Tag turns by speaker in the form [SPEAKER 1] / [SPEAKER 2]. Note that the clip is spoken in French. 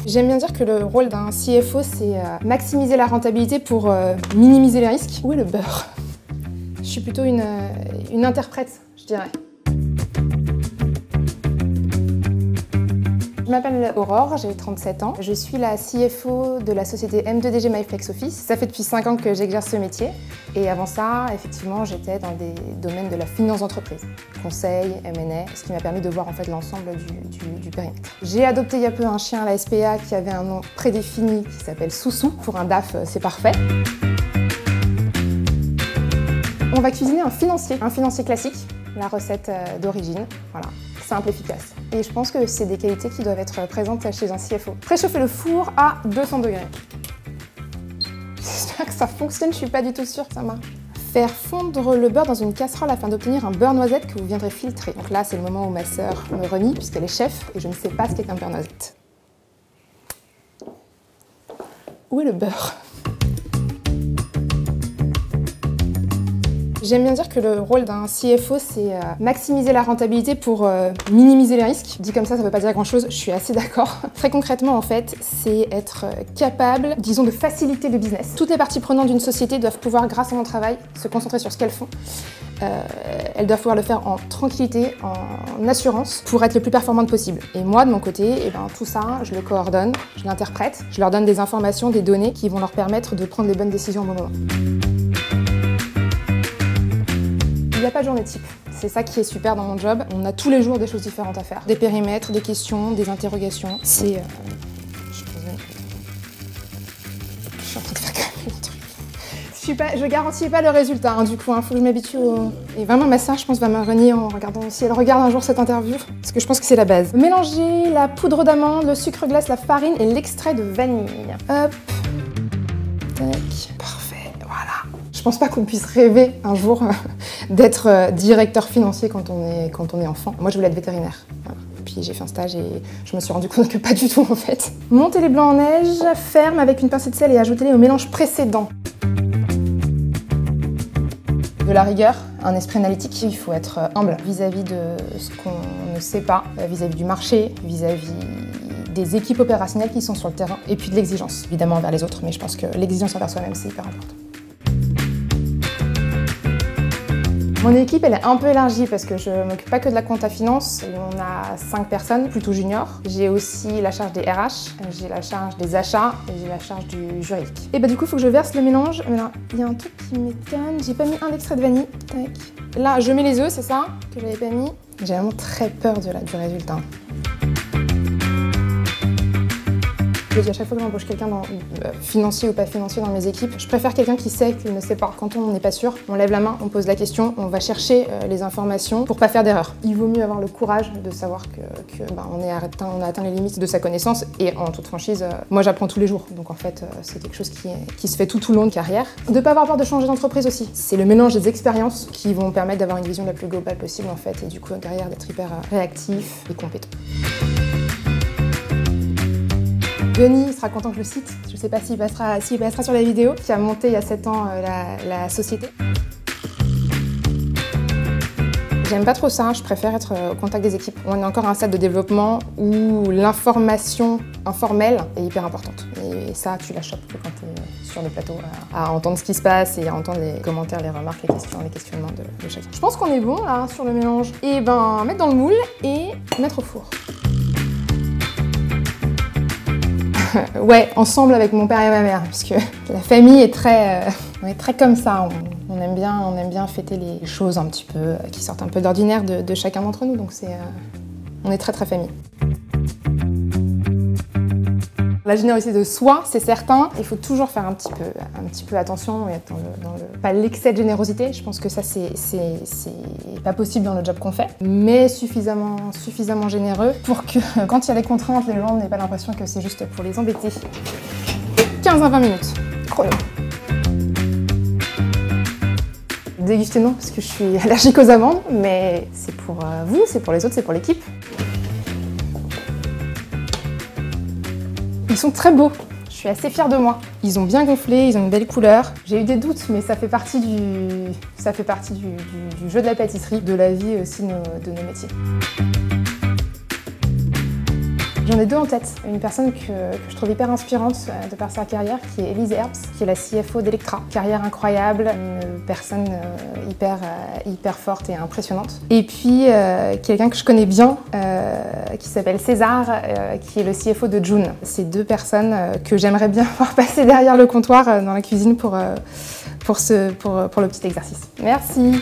[SPEAKER 1] J'aime bien dire que le rôle d'un CFO, c'est maximiser la rentabilité pour minimiser les risques. Où est le beurre? Je suis plutôt une interprète, je dirais. Je m'appelle Aurore, j'ai 37 ans. Je suis la CFO de la société M2DG MyFlexOffice. Ça fait depuis 5 ans que j'exerce ce métier. Et avant ça, effectivement, j'étais dans des domaines de la finance d'entreprise. Conseil, M&A, ce qui m'a permis de voir en fait l'ensemble du périmètre. J'ai adopté il y a peu un chien à la SPA qui avait un nom prédéfini qui s'appelle Soussou. Pour un DAF, c'est parfait. On va cuisiner un financier classique, la recette d'origine, voilà, simple, efficace. Et je pense que c'est des qualités qui doivent être présentes chez un CFO. Préchauffer le four à 200 degrés. J'espère que ça fonctionne, je suis pas du tout sûre que ça marche. Faire fondre le beurre dans une casserole afin d'obtenir un beurre noisette que vous viendrez filtrer. Donc là, c'est le moment où ma sœur me renie puisqu'elle est chef et je ne sais pas ce qu'est un beurre noisette. Où est le beurre? J'aime bien dire que le rôle d'un CFO, c'est maximiser la rentabilité pour minimiser les risques. Dit comme ça veut pas dire grand-chose, je suis assez d'accord. Très concrètement, en fait, c'est être capable, disons, de faciliter le business. Toutes les parties prenantes d'une société doivent pouvoir, grâce à mon travail, se concentrer sur ce qu'elles font. Elles doivent pouvoir le faire en tranquillité, en assurance, pour être le plus performante possible. Et moi, de mon côté, tout ça, je le coordonne, je l'interprète, je leur donne des informations, des données qui vont leur permettre de prendre les bonnes décisions au bon moment. Il n'y a pas de journée type. C'est ça qui est super dans mon job. On a tous les jours des choses différentes à faire. Des périmètres, des questions, des interrogations. C'est... Je suis en train de faire quand même le truc. Je garantis pas le résultat, hein, du coup. Faut que je m'habitue au... Et vraiment, ma sœur, je pense, va me renier en regardant... Si elle regarde un jour cette interview, parce que je pense que c'est la base. Mélanger la poudre d'amande, le sucre glace, la farine et l'extrait de vanille. Hop. Tac. Parfait. Voilà. Je pense pas qu'on puisse rêver un jour d'être directeur financier quand on est enfant. Moi, je voulais être vétérinaire. Voilà. Puis j'ai fait un stage et je me suis rendu compte que pas du tout en fait. Monter les blancs en neige, ferme avec une pincée de sel et ajoutez-les au mélange précédent. De la rigueur, un esprit analytique, il faut être humble vis-à-vis de ce qu'on ne sait pas, vis-à-vis du marché, vis-à-vis des équipes opérationnelles qui sont sur le terrain, et puis de l'exigence, évidemment envers les autres, mais je pense que l'exigence envers soi-même, c'est hyper important. Mon équipe, elle est un peu élargie parce que je m'occupe pas que de la compta finance. On a 5 personnes, plutôt juniors. J'ai aussi la charge des RH, j'ai la charge des achats et j'ai la charge du juridique. Et du coup, il faut que je verse le mélange. Mais là, il y a un truc qui m'étonne. J'ai pas mis un extrait de vanille. Tac. Là, je mets les œufs, c'est ça que j'avais pas mis. J'ai vraiment très peur du résultat. Je dis à chaque fois que j'embauche quelqu'un, financier ou pas financier dans mes équipes, je préfère quelqu'un qui sait qu'il ne sait pas. Quand on n'est pas sûr, on lève la main, on pose la question, on va chercher les informations pour pas faire d'erreur. Il vaut mieux avoir le courage de savoir on a atteint les limites de sa connaissance et en toute franchise, moi j'apprends tous les jours. Donc en fait, c'est quelque chose qui se fait tout au long de carrière. De pas avoir peur de changer d'entreprise aussi. C'est le mélange des expériences qui vont permettre d'avoir une vision la plus globale possible en fait et du coup derrière d'être hyper réactif et compétent. Denis sera content que je le cite, je ne sais pas s'il passera sur la vidéo, qui a monté il y a 7 ans la société. J'aime pas trop ça, je préfère être au contact des équipes. On est encore à un stade de développement où l'information informelle est hyper importante. Et ça, tu la chopes quand tu es sur le plateau, à entendre ce qui se passe et à entendre les commentaires, les remarques, les questions, les questionnements de chacun. Je pense qu'on est bon là sur le mélange. Et mettre dans le moule et mettre au four. Ouais, ensemble avec mon père et ma mère, parce que la famille est très comme ça. On aime bien fêter les choses un petit peu qui sortent un peu d'ordinaire de chacun d'entre nous, donc on est très famille. La générosité de soi, c'est certain. Il faut toujours faire un petit peu attention et être pas l'excès de générosité. Je pense que ça, c'est pas possible dans le job qu'on fait, mais suffisamment généreux pour que quand il y a des contraintes, les gens n'aient pas l'impression que c'est juste pour les embêter. 15 à 20 minutes, chrono. Déguster non, parce que je suis allergique aux amandes, mais c'est pour vous, c'est pour les autres, c'est pour l'équipe. Ils sont très beaux, je suis assez fière de moi. Ils ont bien gonflé, ils ont une belle couleur. J'ai eu des doutes, mais ça fait partie du jeu de la pâtisserie, de la vie aussi de nos métiers. J'en ai deux en tête. Une personne que je trouve hyper inspirante de par sa carrière, qui est Elise Herbst, qui est la CFO d'Electra. Carrière incroyable, une personne hyper forte et impressionnante. Et puis quelqu'un que je connais bien, qui s'appelle César, qui est le CFO de June. C'est deux personnes que j'aimerais bien voir passer derrière le comptoir dans la cuisine pour le petit exercice. Merci.